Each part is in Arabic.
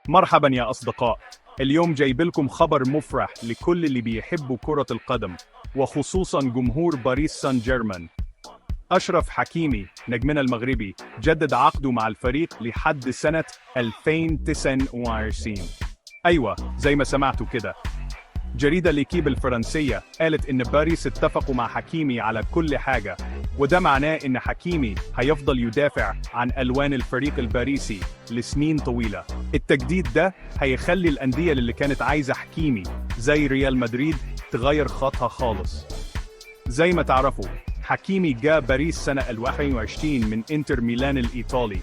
مرحبا يا أصدقاء. اليوم جايب لكم خبر مفرح لكل اللي بيحبوا كرة القدم، وخصوصا جمهور باريس سان جيرمان. أشرف حكيمي نجمنا المغربي جدد عقده مع الفريق لحد سنة 2029. أيوة زي ما سمعتوا كده. جريدة ليكيب الفرنسية قالت إن باريس اتفقوا مع حكيمي على كل حاجة، وده معناه إن حكيمي هيفضل يدافع عن ألوان الفريق الباريسي لسنين طويلة. التجديد ده هيخلي الأندية اللي كانت عايزة حكيمي زي ريال مدريد تغير خطها خالص. زي ما تعرفوا حكيمي جاء باريس سنة 2021 من إنتر ميلان الإيطالي،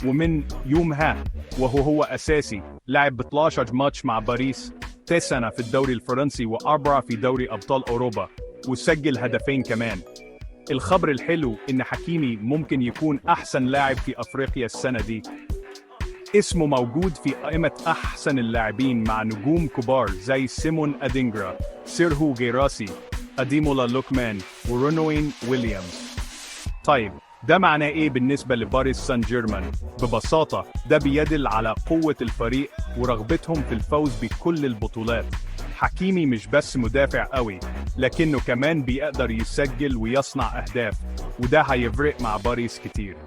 ومن يومها وهو أساسي لعب 12 ماتش مع باريس، 9 في الدوري الفرنسي و4 في دوري أبطال أوروبا، وسجل هدفين كمان. الخبر الحلو إن حكيمي ممكن يكون أحسن لاعب في أفريقيا السنة دي. اسمه موجود في قائمة أحسن اللاعبين مع نجوم كبار زي سيمون أدينجرا، سيرهو جيراسي، أديمولا لوكمان، ورونوين ويليامز. طيب ده معناه إيه بالنسبة لباريس سان جيرمان؟ ببساطة ده بيدل على قوة الفريق ورغبتهم في الفوز بكل البطولات. حكيمي مش بس مدافع قوي، لكنه كمان بيقدر يسجل ويصنع أهداف، وده هيفرق مع باريس كتير.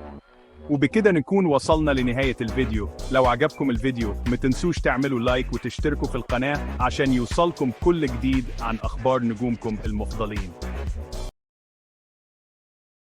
وبكده نكون وصلنا لنهاية الفيديو. لو عجبكم الفيديو ما تنسوش تعملوا لايك وتشتركوا في القناة عشان يوصلكم كل جديد عن أخبار نجومكم المفضلين.